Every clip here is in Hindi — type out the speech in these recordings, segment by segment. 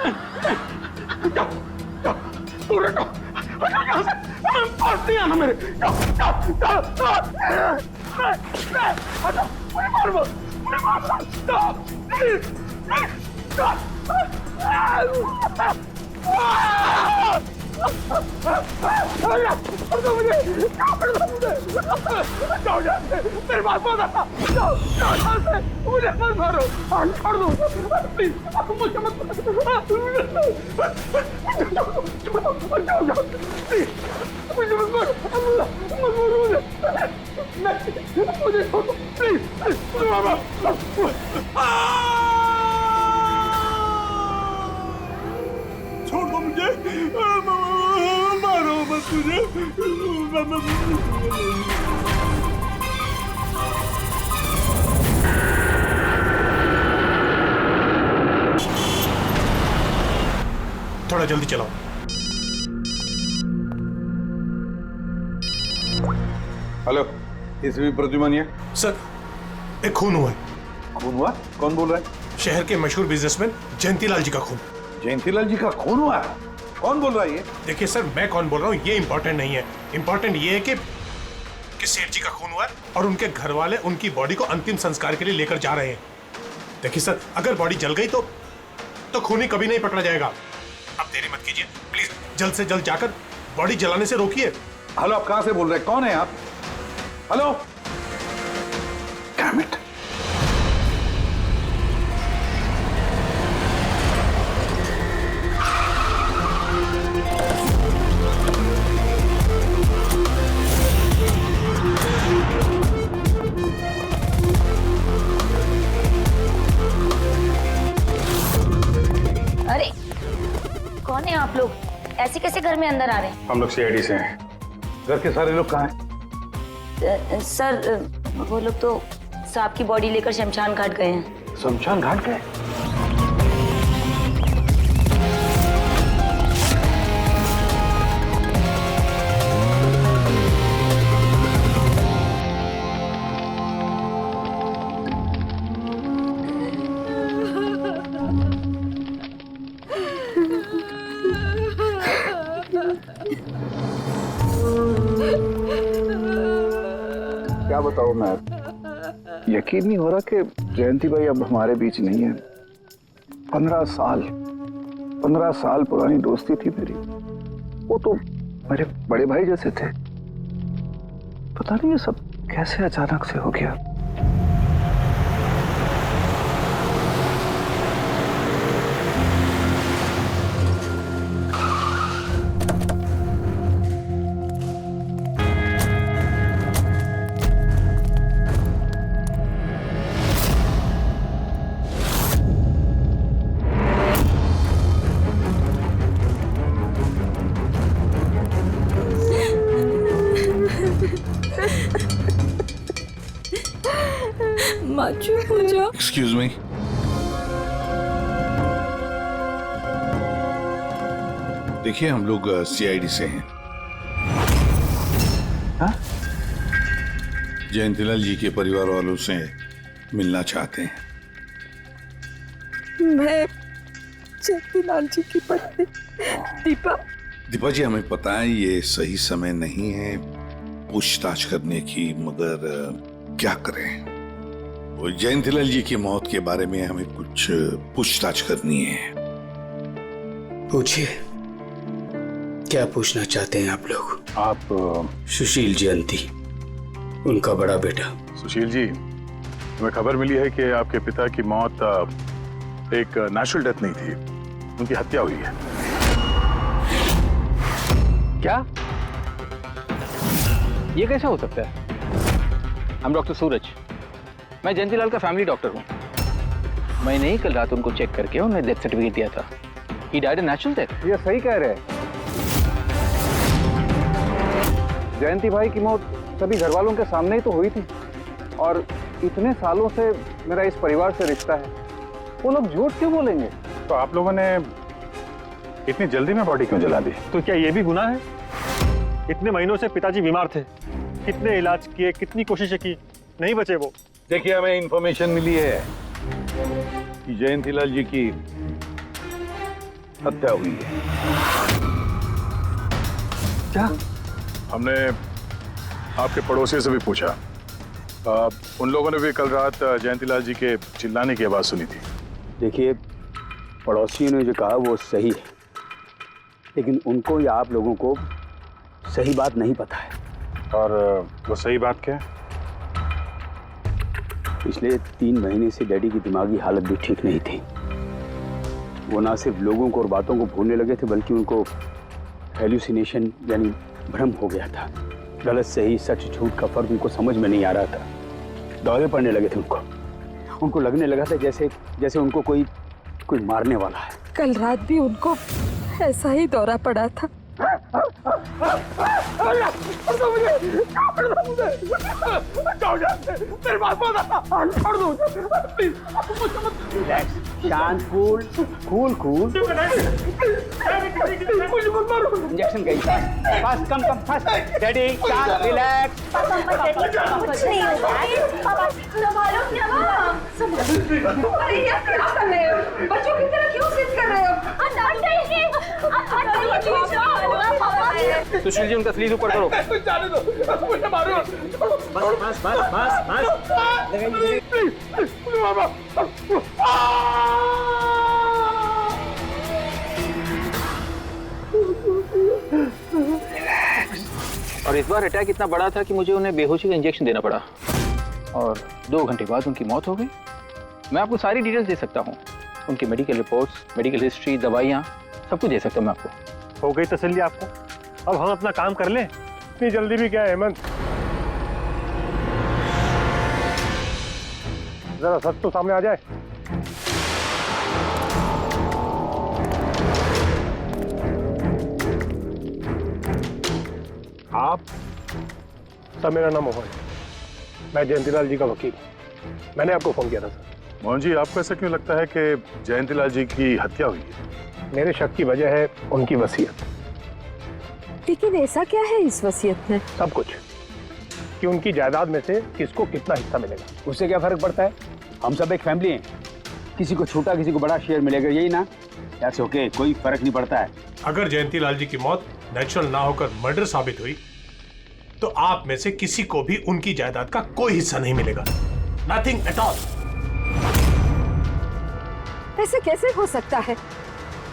जाओ जाओ दूर हटो, हटो यहाँ से, पास नहीं आना मेरे। जाओ जाओ जाओ हटो, मुझे मार मत, मुझे मार मत, जाओ प्लीज जाओ। मुझे जाओ जाओ, मेरे पास मत आना, जाओ जाओ यहाँ से, मुझे मत मारो, छोड़ दो प्लीज, मुझे मत जाओ जाओ प्लीज, मुझे मत मारो, मत मारो मुझे छोड़ दो प्लीज, मुझे मारो। छोड़ दो मुझे, मारो मत मुझे। थोड़ा जल्दी चलाओ। हेलो, इसवी प्रद्युमन है। सर, एक खून हुआ है। खून हुआ? कौन बोल रहा है? शहर के मशहूर बिजनेसमैन जयंतीलाल जी का खून। जयंतीलाल जी का खून हुआ है? कौन बोल रहा है ये? देखिए सर, मैं कौन बोल रहा हूँ ये इंपॉर्टेंट नहीं है। इंपॉर्टेंट ये है कि सेठ जी का खून हुआ है और उनके घर वाले उनकी बॉडी को अंतिम संस्कार के लिए लेकर जा रहे हैं। देखिए सर, अगर बॉडी जल गई तो खूनी कभी नहीं पकड़ा जाएगा। अब देरी मत कीजिए प्लीज, जल्द से जल्द जाकर बॉडी जलाने से रोकिए। हेलो, आप कहां से बोल रहे हैं? कौन है आप? Hello, damn it. अरे कौन है आप लोग? ऐसे कैसे घर में अंदर आ रहे हैं? हम लोग सीआईडी से हैं। घर के सारे लोग कहाँ हैं? सर वो लोग तो साहब की बॉडी लेकर शमशान घाट गए हैं। शमशान घाट गए? क्या बताऊं मैं, यकीन नहीं हो रहा कि जयंती भाई अब हमारे बीच नहीं है। 15 साल पुरानी दोस्ती थी मेरी। वो तो मेरे बड़े भाई जैसे थे। पता नहीं ये सब कैसे अचानक से हो गया। एक्सक्यूज मी, देखिए हम लोग सीआईडी से हैं। हाँ? जयंतीलाल जी के परिवार वालों से मिलना चाहते हैं। मैं जयंतीलाल जी की पत्नी दीपा। दीपा जी, हमें पता है ये सही समय नहीं है पूछताछ करने की, मगर क्या करें? वो जयंतीलाल जी की मौत के बारे में हमें कुछ पूछताछ करनी है। पूछिए, क्या पूछना चाहते हैं आप लोग? आप सुशील जयंती, उनका बड़ा बेटा। सुशील जी, हमें खबर मिली है कि आपके पिता की मौत एक नेचुरल डेथ नहीं थी, उनकी हत्या हुई है। क्या? ये कैसे हो सकता है? हम डॉक्टर सूरज, मैं जयंतीलाल का फैमिली डॉक्टर हूँ। मैंने ही कल रात उनको चेक करके उन्हें डेथ सर्टिफिकेट दिया था। He died a natural death। ये सही कह रहे हैं। जयंती भाई की मौत सभी घर वालों के सामने ही तो हुई थी, और इतने सालों से मेरा इस परिवार से रिश्ता है। वो लोग झूठ क्यों बोलेंगे? तो आप लोगों ने इतनी जल्दी में बॉडी क्यों जला दी? तो क्या ये भी गुनाह है? इतने महीनों से पिताजी बीमार थे, कितने इलाज किए, कितनी कोशिशें की, नहीं बचे वो। देखिए, हमें इंफॉर्मेशन मिली है कि जयंतीलाल जी की हत्या हुई है। क्या? हमने आपके पड़ोसी से भी पूछा, उन लोगों ने भी कल रात जयंतीलाल जी के चिल्लाने की आवाज सुनी थी। देखिए, पड़ोसियों ने जो कहा वो सही है, लेकिन उनको या आप लोगों को सही बात नहीं पता है। और वो सही बात क्या है? पिछले 3 महीने से डैडी की दिमागी हालत भी ठीक नहीं थी। वो ना सिर्फ लोगों को और बातों को भूलने लगे थे, बल्कि उनको हेल्यूसिनेशन यानी भ्रम हो गया था। गलत सही, सच झूठ का फर्क उनको समझ में नहीं आ रहा था। दौरे पड़ने लगे थे उनको लगने लगा था जैसे उनको कोई मारने वाला है। कल रात भी उनको ऐसा ही दौरा पड़ा था। शांत, कूल। इंजेक्शन गई। Fast, come fast. डैडी, शांत, रिलैक्स। कुछ नहीं होगा। बच्चों की तरह क्यों जिद कर रहे हो? सुशील जी, उनका स्लीव ऊपर करो। जाने दो, मुझे मारो। बस। और इस बार अटैक इतना बड़ा था कि मुझे उन्हें बेहोशी का इंजेक्शन देना पड़ा, और 2 घंटे बाद उनकी मौत हो गई। मैं आपको सारी डिटेल्स दे सकता हूँ, उनकी मेडिकल रिपोर्ट्स, मेडिकल हिस्ट्री, दवाइयाँ, सब कुछ दे सकता हूँ मैं आपको। हो गई तसल्ली आपको? अब हम अपना काम कर लें। इतनी जल्दी भी क्या है हेमंत? जरा सच तो सामने आ जाए। आप सर, मेरा नाम मोहन है, मैं जयंतीलाल जी का वकील। मैंने आपको फोन किया था सर। मोहन जी, आपको ऐसा क्यों लगता है कि जयंतीलाल जी की हत्या हुई है? मेरे शक की वजह है उनकी वसीयत। लेकिन ऐसा क्या है इस वसीयत में? सब कुछ, कि उनकी जायदाद में से किसको कितना हिस्सा मिलेगा। उससे क्या फर्क पड़ता है? हम सब एक फैमिली हैं, किसी को छोटा किसी को बड़ा शेयर मिलेगा, यही ना? ऐसे ओके, कोई फर्क नहीं पड़ता है। अगर जयंतीलाल जी की मौत नेचुरल ना होकर मर्डर साबित हुई तो आप में से किसी को भी उनकी जायदाद का कोई हिस्सा नहीं मिलेगा। Nothing at all. ऐसे कैसे हो सकता है?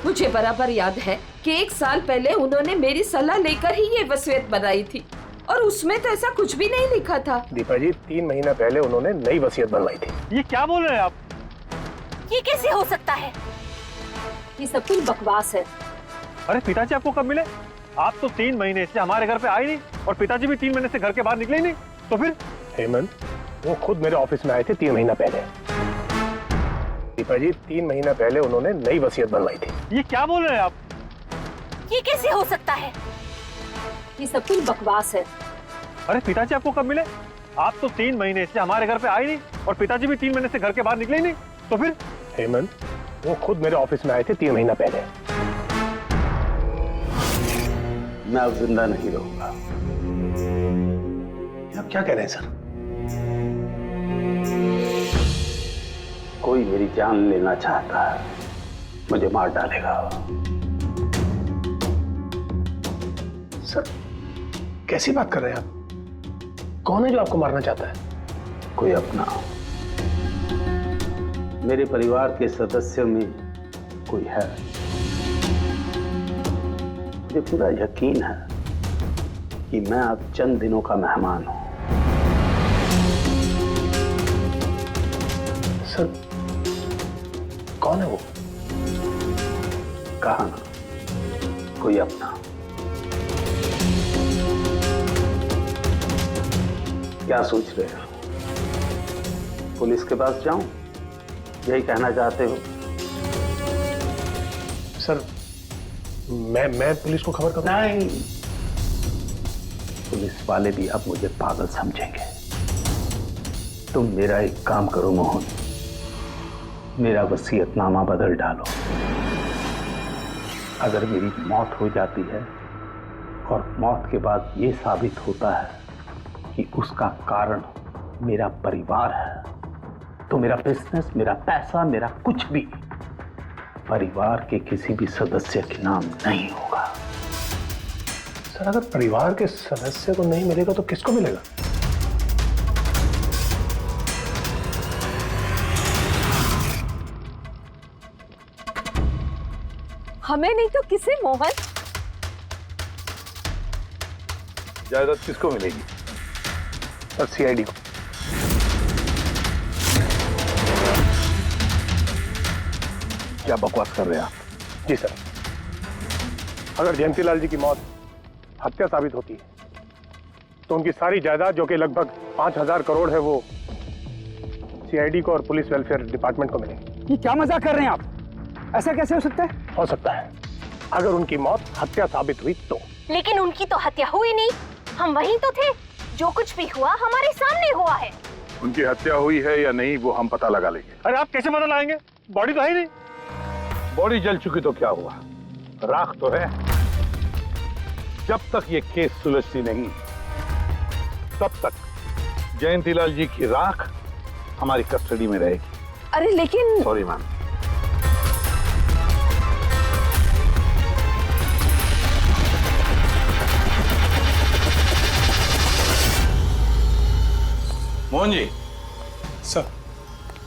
मुझे बराबर याद है कि 1 साल पहले उन्होंने मेरी सलाह लेकर ही ये वसीयत बनाई थी, और उसमें तो ऐसा कुछ भी नहीं लिखा था। दीपा जी, 3 महीना पहले उन्होंने नई वसीयत बनवाई थी। ये क्या बोल रहे हैं आप? ये कैसे हो सकता है? ये सब कुछ बकवास है। अरे पिताजी आपको कब मिले? आप तो 3 महीने से हमारे घर पे आए नहीं, और पिताजी भी 3 महीने से घर के बाहर निकले ही नहीं। तो फिर? हेमंत, वो खुद मेरे ऑफिस में आए थे 3 महीना पहले। दीपा जी, 3 महीना पहले उन्होंने नई वसीयत बनवाई थी। ये क्या बोल रहे हैं आप? ये कैसे हो सकता है? ये सब कुछ बकवास है। अरे पिताजी आपको कब मिले? आप तो 3 महीने से हमारे घर पे आए नहीं, और पिताजी भी 3 महीने से घर के बाहर निकले ही नहीं। तो फिर? हेमंत, वो खुद मेरे ऑफिस में आए थे 3 महीना पहले। मैं अब जिंदा नहीं रहूंगा। आप क्या कह रहे हैं सर? कोई मेरी जान लेना चाहता है, मुझे मार डालेगा। सर, कैसी बात कर रहे हैं आप? कौन है जो आपको मारना चाहता है? कोई अपना, मेरे परिवार के सदस्य में कोई है। मुझे पूरा यकीन है कि मैं अब चंद दिनों का मेहमान हूं। सर, कौन है वो? कहा ना, कोई अपना। क्या सोच रहे हो? पुलिस के पास जाऊं? यही कहना चाहते हो? सर, मैं पुलिस को खबर करूं? नहीं, पुलिस वाले भी अब मुझे पागल समझेंगे। तुम मेरा एक काम करो मोहन, मेरा वसीयतनामा बदल डालो। अगर मेरी मौत हो जाती है और मौत के बाद ये साबित होता है कि उसका कारण मेरा परिवार है, तो मेरा बिजनेस, मेरा पैसा, मेरा कुछ भी परिवार के किसी भी सदस्य के नाम नहीं होगा। सर अगर परिवार के सदस्य को नहीं मिलेगा तो किसको मिलेगा? हमें नहीं तो किसे मोहन? जायदाद किसको मिलेगी? सर सीआईडी को। क्या बकवास कर रहे हैं आप? जी सर, अगर जयंतीलाल जी की मौत हत्या साबित होती है तो उनकी सारी जायदाद जो कि लगभग 5,000 करोड़ है वो सीआईडी को और पुलिस वेलफेयर डिपार्टमेंट को मिलेगी। ये क्या मजाक कर रहे हैं आप? ऐसा कैसे हो सकता है? हो सकता है अगर उनकी मौत हत्या साबित हुई तो। लेकिन उनकी तो हत्या हुई नहीं, हम वहीं तो थे। जो कुछ भी हुआ हमारे सामने हुआ है। उनकी हत्या हुई है या नहीं वो हम पता लगा लेंगे। अरे आप कैसे पता लगाएंगे? बॉडी तो है ही नहीं। बॉडी जल चुकी तो क्या हुआ, राख तो है। जब तक ये केस सुलझती नहीं तब तक जयंतीलाल जी की राख हमारी कस्टडी में रहेगी। अरे लेकिन sorry ma'am. Mohan ji, sir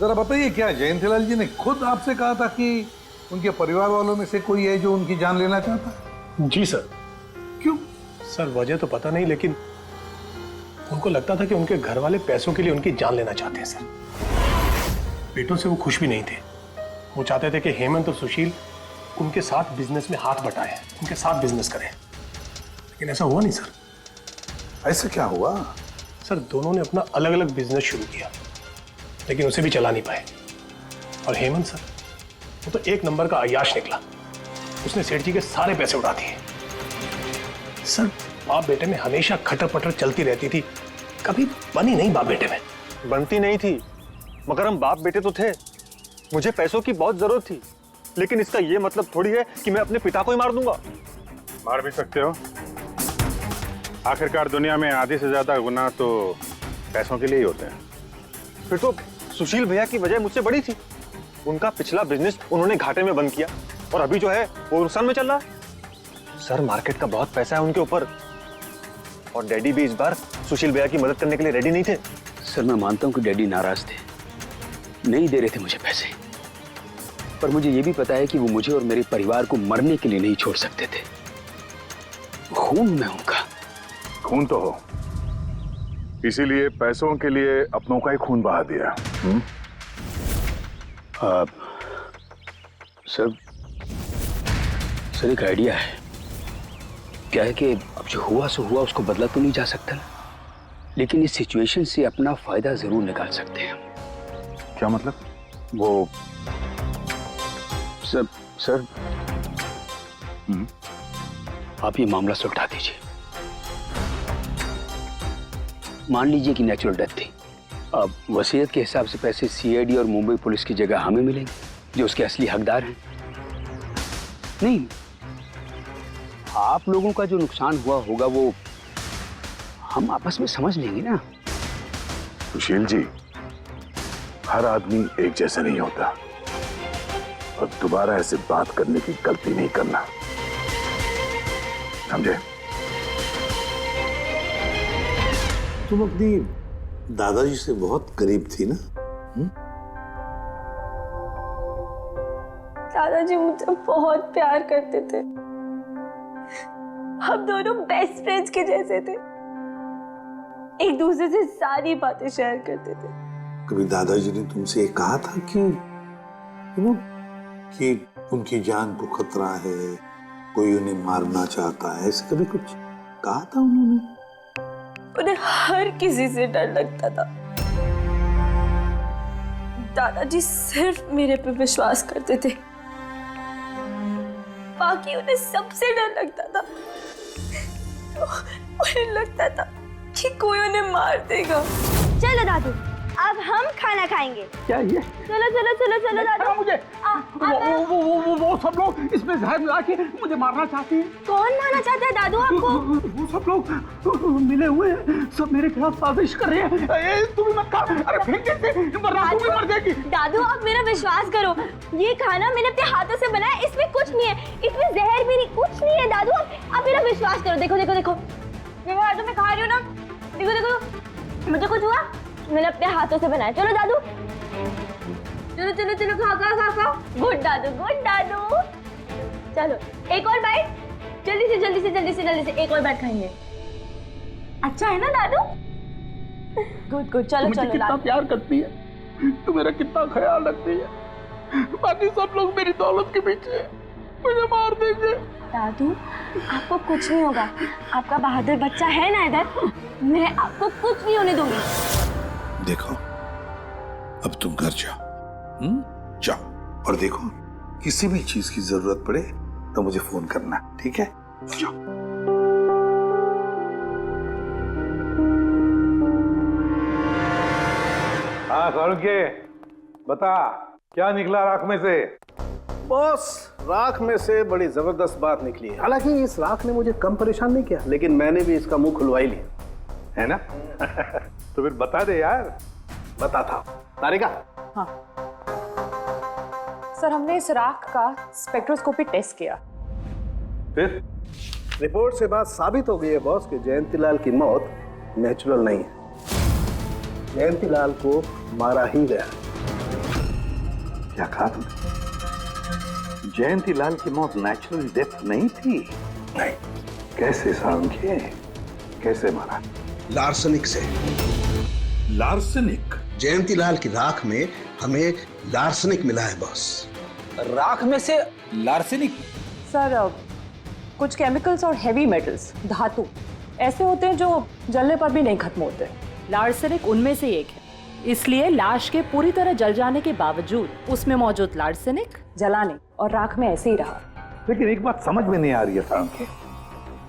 जरा बताइए, क्या जयंतीलाल जी ने खुद आपसे कहा था कि उनके परिवार वालों में से कोई है जो उनकी जान लेना चाहता है? जी सर। क्यों? सर वजह तो पता नहीं, लेकिन उनको लगता था कि उनके घर वाले पैसों के लिए उनकी जान लेना चाहते हैं सर। बेटों से वो खुश भी नहीं थे। वो चाहते थे कि हेमंत और सुशील उनके साथ बिजनेस में हाथ बटाएं, उनके साथ बिजनेस करें, लेकिन ऐसा हुआ नहीं सर। ऐसा क्या हुआ? सर दोनों ने अपना अलग अलग बिजनेस शुरू किया, लेकिन उसे भी चला नहीं पाए। और हेमंत सर, वो तो एक नंबर का अय्याश निकला। उसने सेठ जी के सारे पैसे उड़ा दिए। सर बाप बेटे में हमेशा खटर पटर चलती रहती थी, कभी बनी नहीं बाप बेटे में। बनती नहीं थी, मगर हम बाप बेटे तो थे। मुझे पैसों की बहुत जरूरत थी, लेकिन इसका ये मतलब थोड़ी है कि मैं अपने पिता को ही मार दूंगा। मार भी सकते हो। आखिरकार दुनिया में आधे से ज्यादा गुनाह तो पैसों के लिए ही होते हैं। फिर तो सुशील भैया की वजह मुझसे बड़ी थी। उनका पिछला बिजनेस उन्होंने घाटे में बंद किया और अभी जो है वो नुकसान में चल रहा है। सर मार्केट का बहुत पैसा है उनके ऊपर, और डैडी भी इस बार सुशील भैया की मदद करने के लिए रेडी नहीं थे। सर मैं मानता हूं कि डैडी नाराज थे, नहीं दे रहे थे मुझे पैसे, पर मुझे ये भी पता है कि वो मुझे और मेरे परिवार को मरने के लिए नहीं छोड़ सकते थे। खून में उनका। खून तो हो, इसीलिए पैसों के लिए अपनों का ही खून बहा दिया। सर एक आइडिया है। क्या है कि अब जो हुआ सो हुआ, उसको बदला तो नहीं जा सकता ना, लेकिन इस सिचुएशन से अपना फायदा जरूर निकाल सकते हैं। क्या मतलब? वो सर आप ये मामला सुलझा दीजिए। मान लीजिए कि नेचुरल डेथ थी, अब वसीयत के हिसाब से पैसे सीआईडी और मुंबई पुलिस की जगह हमें मिलेंगे, जो उसके असली हकदार हैं। नहीं, आप लोगों का जो नुकसान हुआ होगा वो हम आपस में समझ लेंगे ना। सुशील जी, हर आदमी एक जैसा नहीं होता, और दोबारा ऐसे बात करने की गलती नहीं करना, समझे? तुम अपनी दादाजी से बहुत करीब थी ना? दादाजी मुझे बहुत प्यार करते थे। हम दोनों बेस्ट फ्रेंड्स के जैसे थे, एक दूसरे से सारी बातें शेयर करते थे। कभी दादाजी ने तुमसे ये कहा था कि कि उनकी जान को खतरा है, कोई उन्हें मारना चाहता है, ऐसे कभी कुछ कहा था उन्होंने? उन्हें हर किसी से डर लगता था। दादाजी सिर्फ मेरे पे विश्वास करते थे, बाकी उन्हें सबसे डर लगता था। तो उन्हें लगता था कि कोई उन्हें मार देगा। चलो दादू, अब हम खाना खाएंगे। क्या ये? चलो चलो चलो चलो दादू। मुझे वो सब लोग इसमें जहर मिला के मुझे मारना चाहते हैं। कौन मारना चाहता है दादू आपको? वो सब लोग मिले हुए हैं, सब मेरे खिलाफ साजिश कर रहे हैं। तू भी मत खा, अरे फेंक दे, वरना तू भी मर जाएगी। दादू आप मेरा विश्वास करो, ये खाना मैंने अपने हाथों से बनाया, इसमें कुछ नहीं है, इसमें जहर भी नहीं, कुछ नहीं है दादू। आप मेरा विश्वास करो। देखो देखो देखो, मेरे हाथों में खा रही हो ना, देखो देखो, मुझे कुछ हुआ, मैंने अपने हाथों से बनाया। चलो दादू, चलो चलो चलो, खा खा खा खा। गुड दादू, गुड दादू। चलो एक और बाइट, जल्दी से जल्दी से जल्दी से जल्दी से एक और बाइट खाएंगे। अच्छा है ना दादू? Good good. चलो मुझे चलो कितना प्यार करती है, तू मेरा कितना ख्याल रखती है, बाकी सब लोग मेरी दौलत के पीछे मुझे मार देंगे। दादू आपको कुछ नहीं होगा, आपका बहादुर बच्चा है ना इधर, मैं आपको कुछ नहीं होने दूंगी। देखो, अब तुम घर जाओ, जाओ, और देखो किसी भी चीज की जरूरत पड़े तो मुझे फोन करना, ठीक है? जाओ। हाँ के बता, क्या निकला राख में से? बॉस, राख में से बड़ी जबरदस्त बात निकली है। हालांकि इस राख ने मुझे कम परेशान नहीं किया, लेकिन मैंने भी इसका मुंह खुलवा ही लिया, है ना? तो फिर बता दे यार। बताता हूं। तारिका। हाँ सर, हमने इस राख का स्पेक्ट्रोस्कोपी टेस्ट किया। फिर रिपोर्ट से बात साबित हो गई है बॉस कि जयंतीलाल की मौत नेचुरल नहीं है, जयंतीलाल को मारा ही गया। क्या कहा तुमने? जयंतीलाल की मौत नेचुरल डेथ नहीं थी? नहीं। कैसे सारंगे, कैसे मारा? लार्सनिक से। लार्सनिक? जयंतीलाल की राख में हमें लार्सनिक मिला है बॉस। राख में से लार्सनिक? सर कुछ केमिकल्स और हेवी मेटल्स, धातु ऐसे होते हैं जो जलने पर भी नहीं खत्म होते। लार्सेनिक उनमें से एक है, इसलिए लाश के पूरी तरह जल जाने के बावजूद उसमें मौजूद लार्सेनिक जलाने और राख में ऐसे ही रहा। लेकिन एक बात समझ में नहीं आ रही है सारंगे,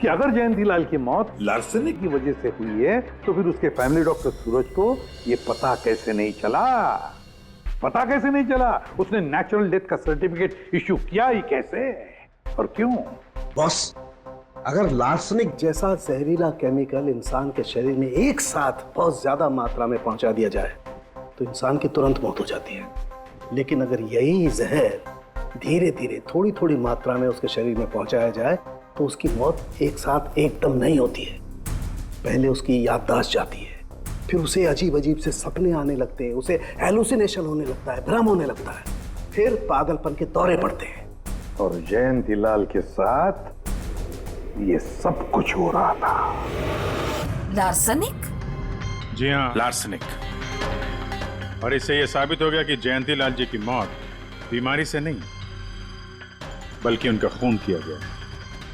कि अगर जयंतीलाल की मौत लार्सनिक की वजह से हुई है तो फिर उसके फैमिली डॉक्टर सूरज को ये पता कैसे नहीं चला? पता कैसे नहीं चला? उसने नेचुरल डेथ का सर्टिफिकेट इश्यू किया ही कैसे और क्यों? बॉस, अगर लार्सनिक जैसा जहरीला केमिकल इंसान के शरीर में एक साथ बहुत ज्यादा मात्रा में पहुंचा दिया जाए तो इंसान की तुरंत मौत हो जाती है, लेकिन अगर यही जहर धीरे धीरे थोड़ी थोड़ी मात्रा में उसके शरीर में पहुंचाया जाए तो उसकी मौत एक साथ एकदम नहीं होती है। पहले उसकी याददाश्त जाती है, फिर उसे अजीब अजीब से सपने आने लगते हैं, उसे हेलुसिनेशन होने लगता है, भ्रम होने लगता है, फिर पागलपन के दौरे पड़ते हैं। और जयंतीलाल के साथ ये सब कुछ हो रहा था। लार्सनिक? जी हाँ, लार्सनिक। और इससे यह साबित हो गया कि जयंतीलाल जी की मौत बीमारी से नहीं बल्कि उनका खून किया गया।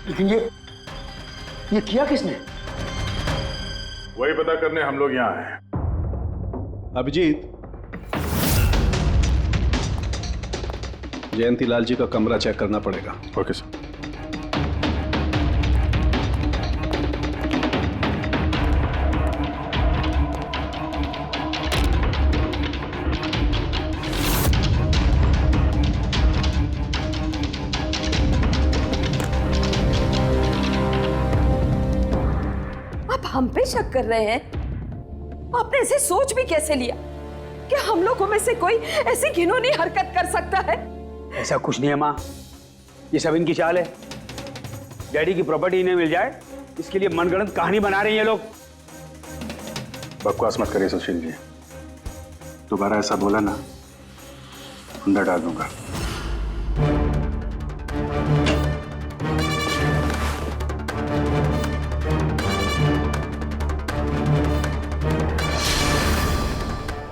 लेकिन ये किया किसने? वही पता करने हम लोग यहाँ हैं। अभिजीत, जयंतीलाल जी का कमरा चेक करना पड़ेगा। Okay sir. हम पे शक कर रहे हैं? आपने ऐसे सोच भी कैसे लिया कि हम लोगों में से कोई ऐसी घिनौनी हरकत कर सकता है? ऐसा कुछ नहीं है माँ, ये सब इनकी चाल है। डैडी की प्रॉपर्टी इन्हें मिल जाए इसके लिए मनगढ़ंत कहानी बना रहे हैं ये लोग। बकवास मत करिए सुशील जी, दोबारा ऐसा बोला ना अंदर डाल दूंगा।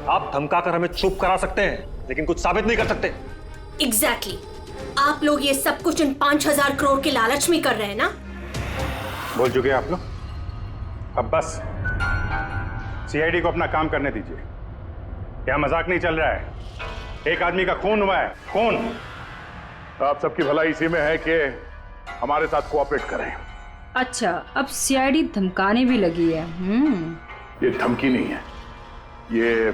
आप धमकाकर हमें चुप करा सकते हैं लेकिन कुछ साबित नहीं कर सकते। एग्जैक्टली। आप लोग ये सब कुछ इन 5,000 करोड़ के लालच में कर रहे हैं ना? बोल चुके आप लोग, अब बस सीआईडी को अपना काम करने दीजिए। क्या मजाक नहीं चल रहा है? एक आदमी का खून हुआ है, खून। आप सबकी भलाई इसी में है कि हमारे साथ कोऑपरेट करें। अच्छा, अब सीआईडी धमकाने भी लगी है। ये धमकी नहीं है, ये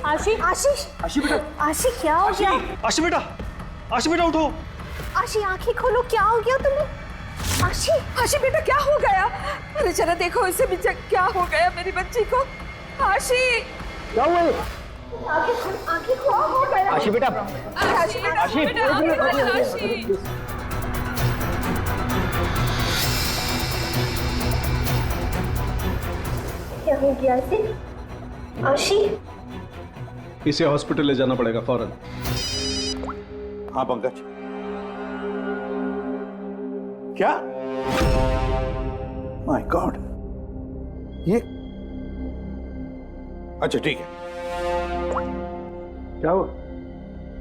आशी आशीष आशी बेटा, आशी क्या हो गया? आशी बेटा, आशी बेटा उठो। आशी आंखें खोलो, क्या हो गया तुम्हें? आशी आशी बेटा क्या हो गया? अरे जरा देखो इसे भी, क्या हो गया मेरी बच्ची को? आशी क्या हुआ? आंखें खोलो, हो गया? आशी बेटा, आशी बेटा, आशी। आशी क्या हो गया आशी? आशी इसे हॉस्पिटल ले जाना पड़ेगा फौरन। हाँ पंकज, क्या? माय गॉड, ये अच्छा ठीक है। क्या हुआ?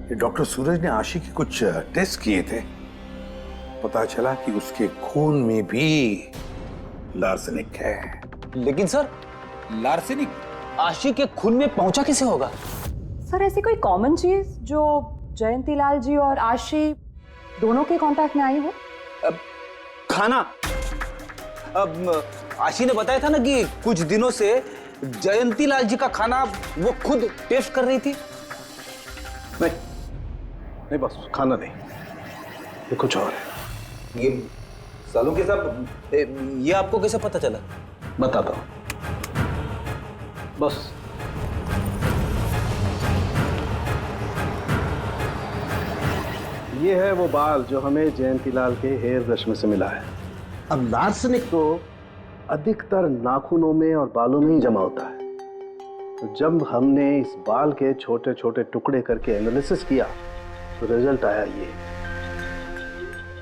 ये डॉक्टर सूरज ने आशी के कुछ टेस्ट किए थे, पता चला कि उसके खून में भी लार्सेनिक है। लेकिन सर, लार्सेनिक आशी के खून में पहुंचा कैसे होगा? सर ऐसी कोई कॉमन चीज जो जयंती लाल जी और आशी दोनों के कांटेक्ट में आई हो? खाना। अब आशी ने बताया था ना कि कुछ दिनों से जयंती लाल जी का खाना वो खुद टेस्ट कर रही थी। नहीं बस खाना नहीं, ये कुछ और है। ये सालों के साथ ये आपको कैसे पता चला? बताता हूं, बस ये है वो बाल जो हमें जयंतीलाल के हेयर ब्रश में से मिला है। अब लार्सेनिक तो अधिकतर नाखूनों में और बालों में ही जमा होता है, तो जब हमने इस बाल के छोटे छोटे टुकड़े करके एनालिसिस किया तो रिजल्ट आया ये।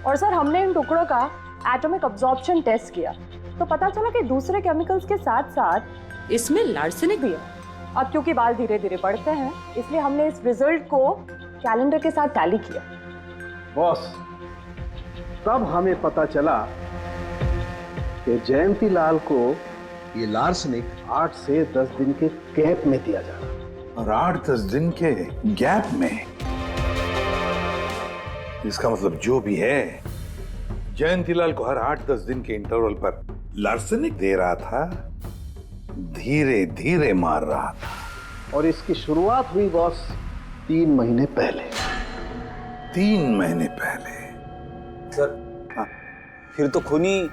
और सर हमने इन टुकड़ों का एटॉमिक अब्जॉर्प्शन टेस्ट किया तो पता चला कि दूसरे केमिकल्स के साथ साथ इसमें लार्सेनिक भी है। अब क्योंकि बाल धीरे धीरे बढ़ते हैं इसलिए हमने इस रिजल्ट को कैलेंडर के साथ टैली किया। बॉस, तब हमें पता चला कि जयंतीलाल को ये लार्सेनिक 8 से 10 दिन के गैप में दिया जा रहा। और 8-10 दिन के गैप में? इसका मतलब जो भी है, जयंतीलाल को हर 8-10 दिन के इंटरवल पर लार्सेनिक दे रहा था, धीरे धीरे मार रहा था। और इसकी शुरुआत हुई बॉस 3 महीने पहले। 3 महीने पहले? सर हाँ, फिर तो खूनी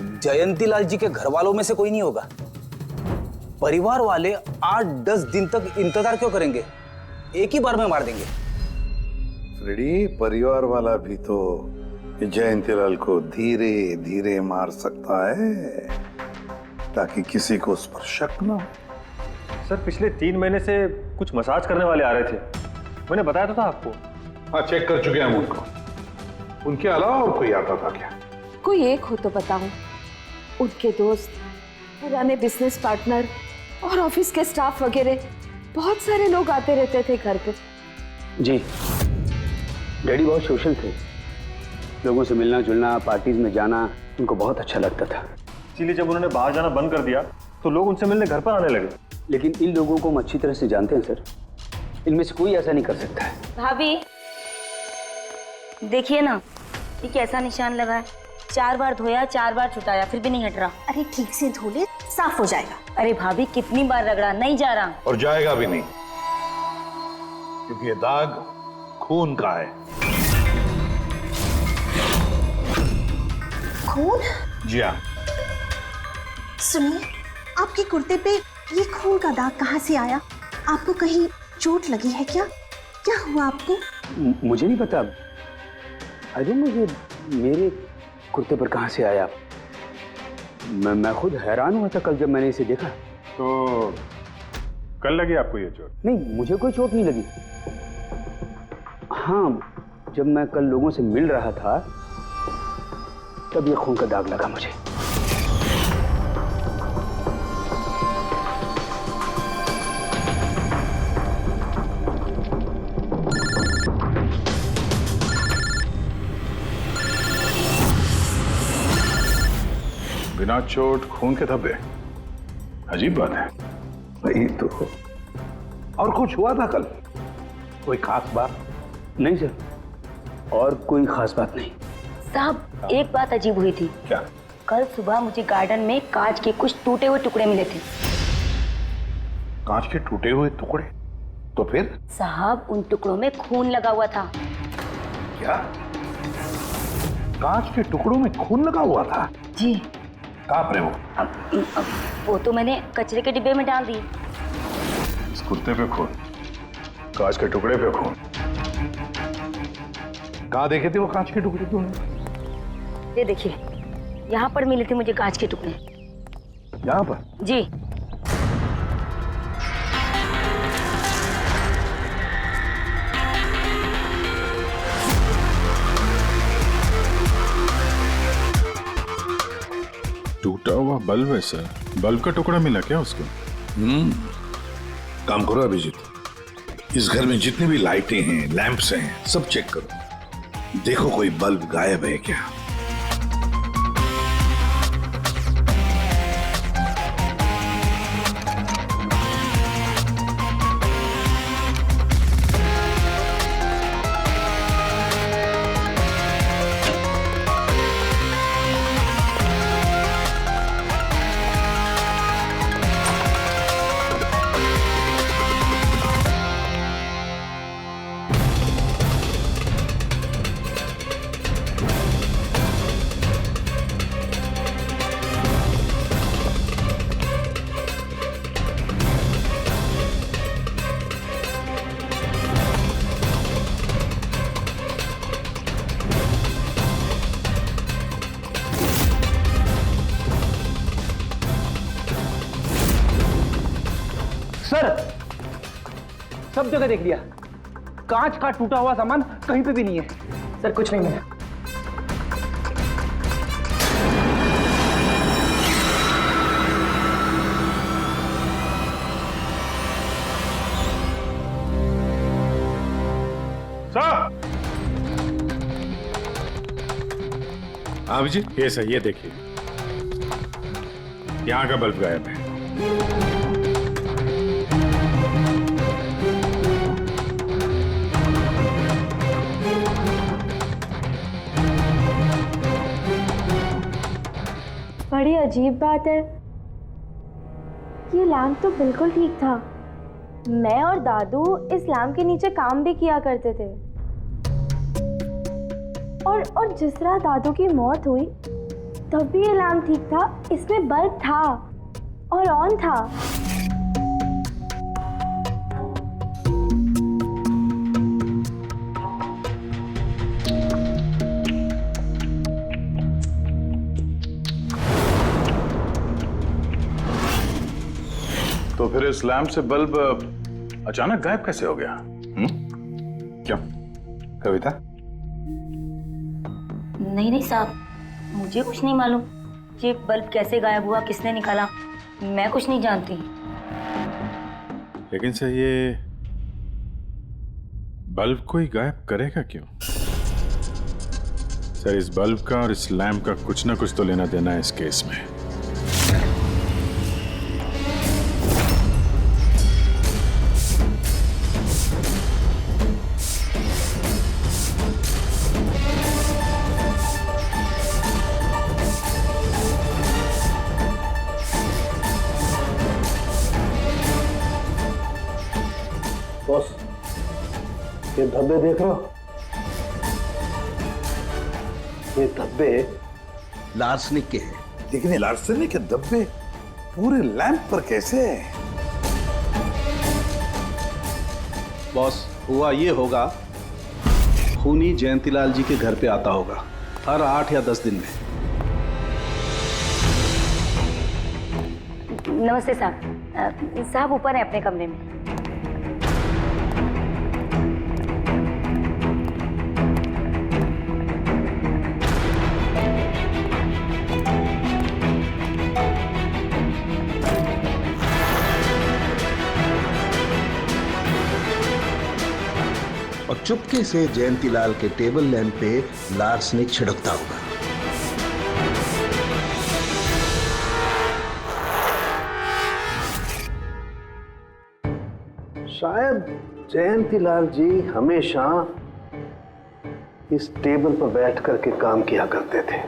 जयंती लाल जी के घर वालों में से कोई नहीं होगा। परिवार वाले 8-10 दिन तक इंतजार क्यों करेंगे? एक ही बार में मार देंगे। फ्रेडी, परिवार वाला भी तो जयंतीलाल को धीरे धीरे मार सकता है ताकि किसी को उस पर शक ना हो। सर पिछले 3 महीने से कुछ मसाज करने वाले आ रहे थे, मैंने बताया तो था आपको। हाँ, चेक कर चुके हैं हम उनको। उनके अलावा और कोई आता था क्या? कोई एक हो तो बताऊं। उनके दोस्त, पुराने बिजनेस पार्टनर और ऑफिस के स्टाफ वगैरह बहुत सारे लोग आते रहते थे घर पे। जी, डैडी बहुत सोशल थे, लोगों से मिलना जुलना, पार्टीज में जाना उनको बहुत अच्छा लगता था। इसीलिए जब उन्होंने बाहर जाना बंद कर दिया तो लोग उनसे मिलने घर पर आने लगे। लेकिन इन लोगों को हम अच्छी तरह से जानते हैं सर, इनमें से कोई ऐसा नहीं कर सकता है। भाभी देखिए ना, ये कैसा निशान लगा है। 4 बार धोया, 4 बार छुटाया, फिर भी नहीं हट रहा। अरे ठीक से धो ले, साफ हो जाएगा। अरे भाभी कितनी बार रगड़ा, नहीं जा रहा। और जाएगा भी नहीं, क्योंकि ये दाग खून का है। खून? जी हाँ। सुनिए, आपके कुर्ते पे ये खून का दाग कहाँ से आया? आपको कहीं चोट लगी है क्या? क्या हुआ आपको? मुझे नहीं पता। अरे मुझे मेरे कुर्ते पर कहाँ से आया? मैं खुद हैरान हुआ था कल जब मैंने इसे देखा। तो कल लगी आपको ये चोट? नहीं, मुझे कोई चोट नहीं लगी। हाँ, जब मैं कल लोगों से मिल रहा था तब ये खून का दाग लगा मुझे। बिना चोट खून के धब्बे, अजीब बात है। वही तो। और कुछ हुआ था कल? कोई खास बात? नहीं सर, और कोई खास बात नहीं। साहब एक बात अजीब हुई थी। क्या? कल सुबह मुझे गार्डन में कांच के कुछ टूटे हुए टुकड़े मिले थे। कांच के टूटे हुए टुकड़े? तो फिर? साहब उन टुकड़ों में खून लगा हुआ था। क्या? कांच के टुकड़ों में खून लगा हुआ था? जी। कहाँ पर है वो? अब वो तो मैंने कचरे के डिब्बे में डाल दी। इस कुत्ते पे खून, कांच के टुकड़े पे खून। कहाँ देखे थे वो कांच के टुकड़े तुमने? ये देखिए, यहाँ पर मिले थे मुझे कांच के टुकड़े। यहाँ पर? जी। टूटा हुआ बल्ब है सर। बल्ब का टुकड़ा मिला क्या उसको? काम करो अभिजीत, इस घर में जितनी भी लाइटें हैं, लैंप्स हैं, सब चेक करो, देखो कोई बल्ब गायब है क्या। सर, सब जगह देख लिया, कांच का टूटा हुआ सामान कहीं पे भी नहीं है। सर कुछ नहीं मिला। अभिजीत, ये सही, ये देखिए, यहाँ का बल्ब गायब है। बड़ी अजीब बात है, ये लैम्प तो बिल्कुल ठीक था। मैं और दादू इस लैम्प के नीचे काम भी किया करते थे, और जिस तरह दादू की मौत हुई तब भी ये लैम्प ठीक था, इसमें बल्ब था और ऑन था। तो फिर इस लैंप से बल्ब अचानक गायब कैसे हो गया? क्या कविता? नहीं साहब, मुझे कुछ नहीं मालूम। ये बल्ब कैसे गायब हुआ, किसने निकाला, मैं कुछ नहीं जानती। लेकिन सर, ये बल्ब कोई गायब करेगा क्यों? सर, इस बल्ब का और इस लैंप का कुछ ना कुछ तो लेना देना है इस केस में। बॉस, ये धब्बे देख रहे हो? ये धब्बे लार्सनिक के हैं। लेकिन ये लार्सनिक के धब्बे पूरे लैंप पर कैसे? बॉस, हुआ ये होगा, खूनी जयंतीलाल जी के घर पे आता होगा हर 8 या 10 दिन में। नमस्ते साहब। साहब ऊपर है अपने कमरे में। और चुपके से जयंतीलाल के टेबल लैंप पे लार्सनिक छिड़कता होगा। शायद जयंतीलाल जी हमेशा इस टेबल पर बैठ करके काम किया करते थे।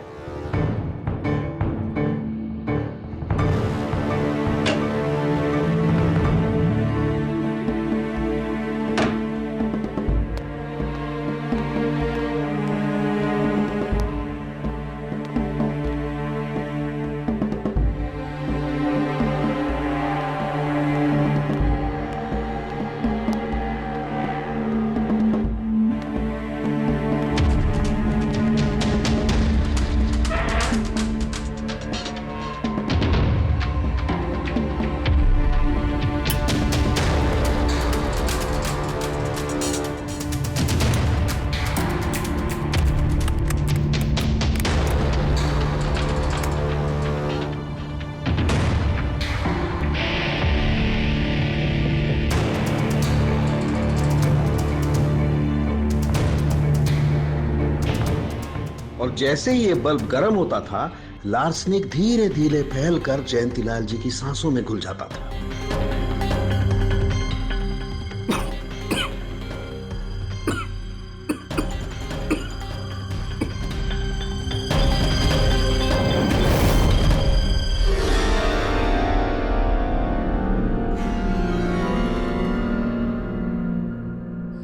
और जैसे ही ये बल्ब गर्म होता था, लार्सनिक धीरे धीरे फैलकर जयंतीलाल जी की सांसों में घुल जाता था।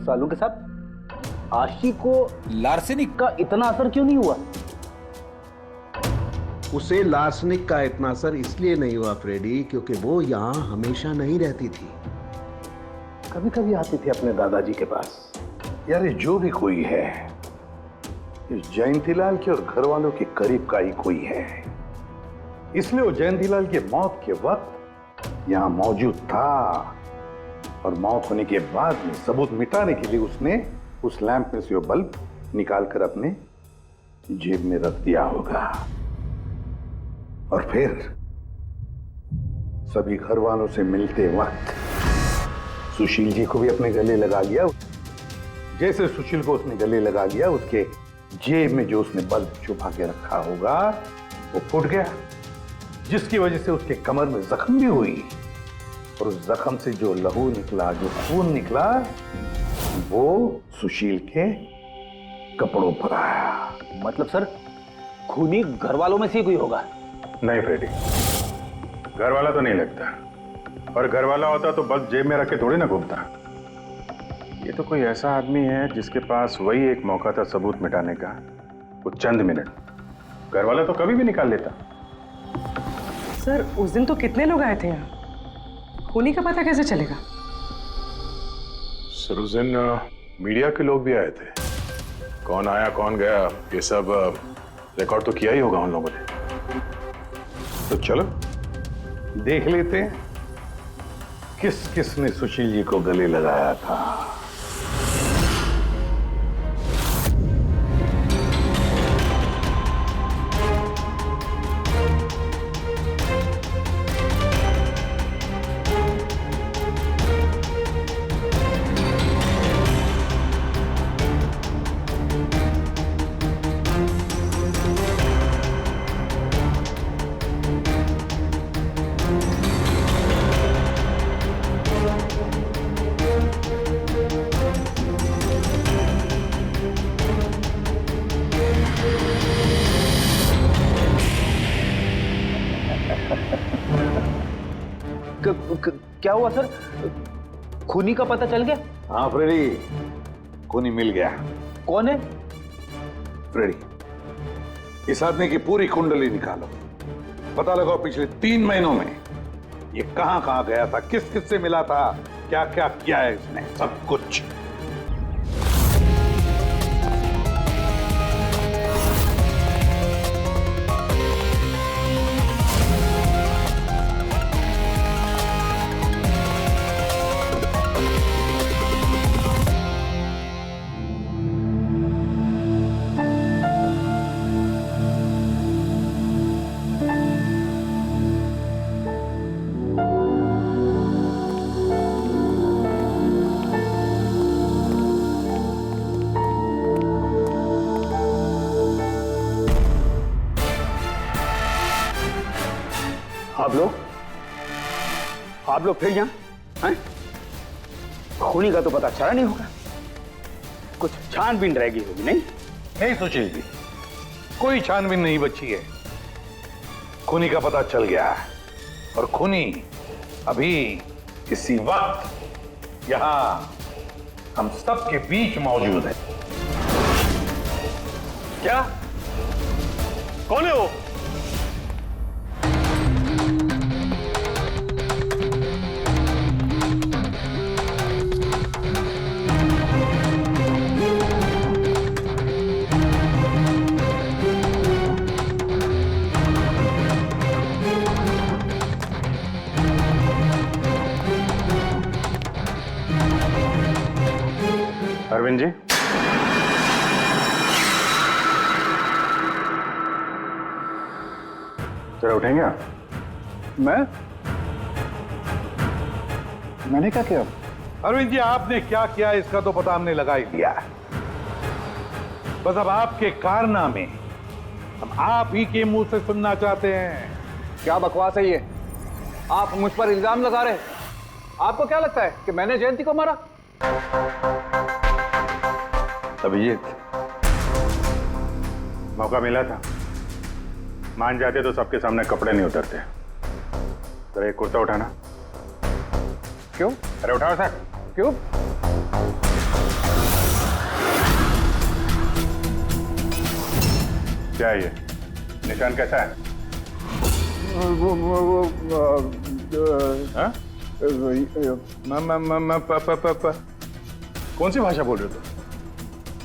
सालों के साथ आशी को लार्सेनिक का इतना असर क्यों नहीं हुआ? उसे लार्सनिक का इतना असर इसलिए नहीं हुआ फ्रेडी, क्योंकि वो यहां हमेशा नहीं रहती थी। कभी कभी आती थी अपने दादाजी के पास। यार ये जो भी कोई है, इस जयंतीलाल के और घर वालों के करीब का ही कोई है, इसलिए वो जयंतीलाल की मौत के वक्त यहां मौजूद था और मौत होने के बाद में सबूत मिटाने के लिए उसने उस लैंप में से वो बल्ब निकालकर अपने जेब में रख दिया होगा और फिर सभी घर वालों से मिलते वक्त सुशील जी को भी अपने गले लगा लिया। जैसे सुशील को उसने गले लगा लिया, उसके जेब में जो उसने बल्ब छुपा के रखा होगा वो फूट गया, जिसकी वजह से उसके कमर में जख्म भी हुई और उस जख्म से जो लहू निकला, जो खून निकला, वो सुशील के कपड़ों पर आया। मतलब सर, खूनी घर वालों में से कोई होगा? नहीं फ्रेडी, घर वाला तो नहीं लगता, और घर वाला होता तो बल्ब जेब में रख के थोड़ी ना घूमता। ये तो कोई ऐसा आदमी है जिसके पास वही एक मौका था सबूत मिटाने का, वो चंद मिनट। घर वाला तो कभी भी निकाल लेता। सर उस दिन तो कितने लोग आए थे यहाँ, खूनी का पता कैसे चलेगा? सर उस दिन मीडिया के लोग भी आए थे, कौन आया कौन गया ये सब रिकॉर्ड तो किया ही होगा उन लोगों ने। तो चलो देख लेते हैं किस किस ने सुशील जी को गले लगाया था। क्या हुआ सर? खूनी का पता चल गया? हाँ फ्रेडी, खूनी मिल गया। कौन है? फ्रेडी, इस आदमी की पूरी कुंडली निकालो, पता लगाओ पिछले 3 महीनों में ये कहां कहां गया था, किस किस से मिला था, क्या क्या किया है इसने, सब कुछ। आप लोग फिर यहाँ हैं? खूनी का तो पता चला नहीं होगा, कुछ छानबीन रहेगी होगी। नहीं नहीं सुशील जी, कोई छानबीन नहीं बची है, खूनी का पता चल गया है और खूनी अभी इसी वक्त यहां हम सब के बीच मौजूद है। क्या? कौन है वो? अरविंद जी, जरा उठेंगे आप? मैंने क्या किया? अरविंद जी, आपने क्या किया इसका तो पता हमने लगा ही लिया है। बस अब आपके कारनामे हम आप ही के मुंह से सुनना चाहते हैं। क्या बकवास है ये? आप मुझ पर इल्जाम लगा रहे हैं। आपको क्या लगता है कि मैंने जयंती को मारा? अभिजीत, मौका मिला था, मान जाते तो सबके सामने कपड़े नहीं उतरते। जरा एक कुर्ता उठाना। क्यों? अरे उठाओ सर। क्यों? क्या है ये? निशान कैसा है? हाँ? कौन सी भाषा बोल रहे हो तुम?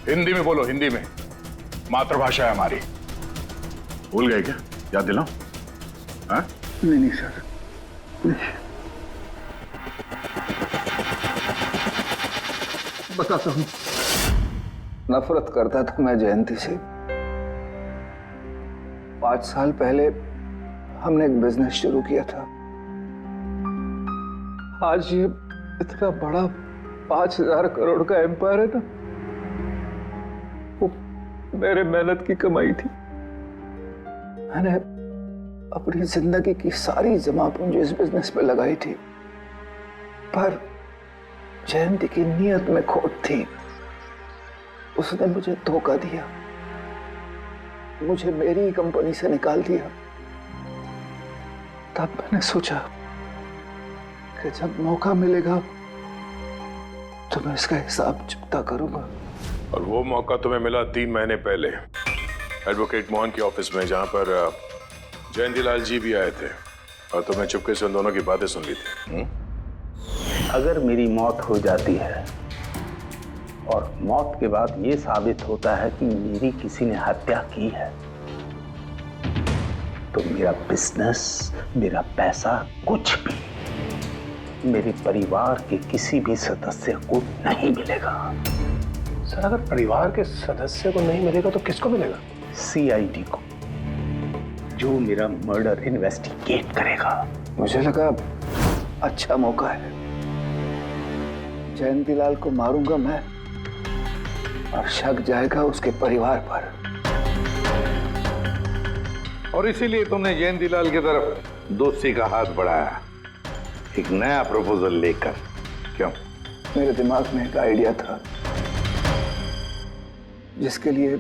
हिंदी में बोलो, हिंदी में। मातृभाषा है हमारी। भूल गए क्या? याद दिलाओ। हाँ? नहीं सर, बताता हूँ। नफरत करता था मैं जयंती से। 5 साल पहले हमने एक बिजनेस शुरू किया था। आज ये इतना बड़ा 5000 करोड़ का एम्पायर है ना, वो मेरे मेहनत की कमाई थी। मैंने अपनी जिंदगी की सारी जमा पूंजी इस बिजनेस पे लगाई थी, पर जयंती की नीयत में खोट थी। उसने मुझे धोखा दिया, मुझे मेरी कंपनी से निकाल दिया। तब मैंने सोचा कि जब मौका मिलेगा तो मैं इसका हिसाब चुकता करूंगा। और वो मौका तुम्हें मिला 3 महीने पहले एडवोकेट मोहन के ऑफिस में, जहां पर जयंतीलाल जी भी आए थे और तुमने चुपके से उन दोनों की बातें सुन ली थी। अगर मेरी मौत हो जाती है और मौत के बाद ये साबित होता है कि मेरी किसी ने हत्या की है, तो मेरा बिजनेस, मेरा पैसा, कुछ भी मेरे परिवार के किसी भी सदस्य को नहीं मिलेगा। सर, अगर परिवार के सदस्य को नहीं मिलेगा तो किसको मिलेगा? सीआईडी को, जो मेरा मर्डर इन्वेस्टिगेट करेगा। मुझे लगा अच्छा मौका है। जयंतीलाल को मारूंगा मैं और शक जाएगा उसके परिवार पर। और इसीलिए तुमने जयंतीलाल की तरफ दोस्ती का हाथ बढ़ाया, एक नया प्रपोजल लेकर। क्यों? मेरे दिमाग में एक आइडिया था जिसके लिए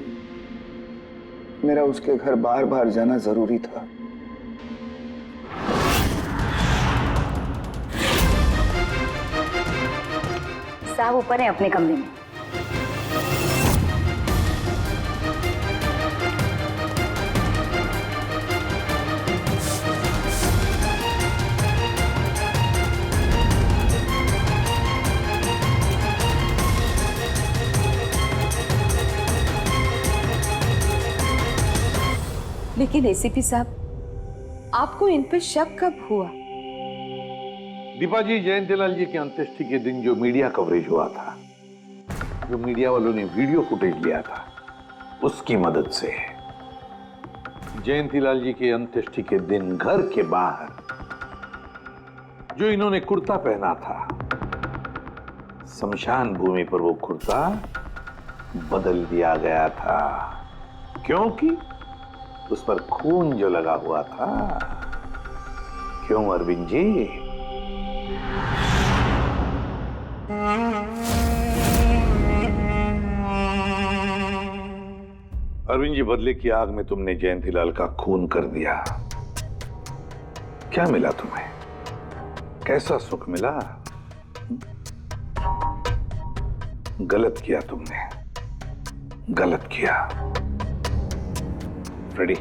मेरा उसके घर बार बार जाना जरूरी था। साहब ऊपर है अपने कमरे में। लेकिन एसीपी साहब, आपको इन पे शक कब हुआ? दीपा जी, जयंतीलाल जी की अंत्येष्टि के दिन जो मीडिया कवरेज हुआ था, जो मीडिया वालों ने वीडियो फुटेज लिया था, उसकी मदद से जयंतीलाल जी के अंत्येष्टि के दिन घर के बाहर जो इन्होंने कुर्ता पहना था, शमशान भूमि पर वो कुर्ता बदल दिया गया था, क्योंकि उस पर खून जो लगा हुआ था। क्यों अरविंद जी? अरविंद जी, बदले की आग में तुमने जयंतीलाल का खून कर दिया। क्या मिला तुम्हें? कैसा सुख मिला? गलत किया तुमने, गलत किया। Ready?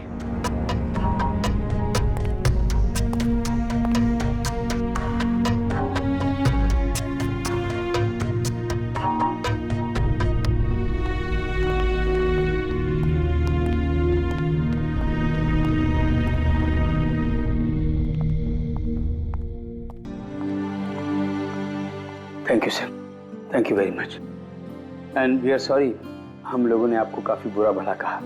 Thank you sir, thank you very much. And we are sorry, हम लोगों ने आपको काफी बुरा भला कहा।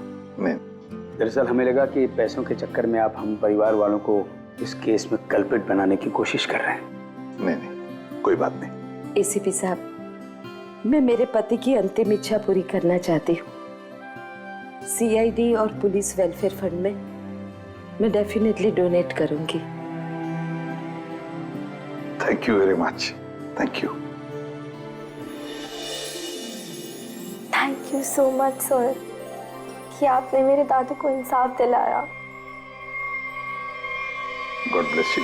दरअसल हमें लगा कि पैसों के चक्कर में आप हम परिवार वालों को इस केस में कल्प्रिट बनाने की कोशिश कर रहे हैं। नहीं, कोई बात नहीं। एसीपी साहब, मैं मेरे पति की अंतिम इच्छा पूरी करना चाहती हूँ। सीआईडी और पुलिस वेलफेयर फंड में मैं डेफिनेटली डोनेट करूंगी। Thank you very much, thank you. Thank you so much sir कि आपने मेरे दादू को इंसाफ दिलाया। God bless you.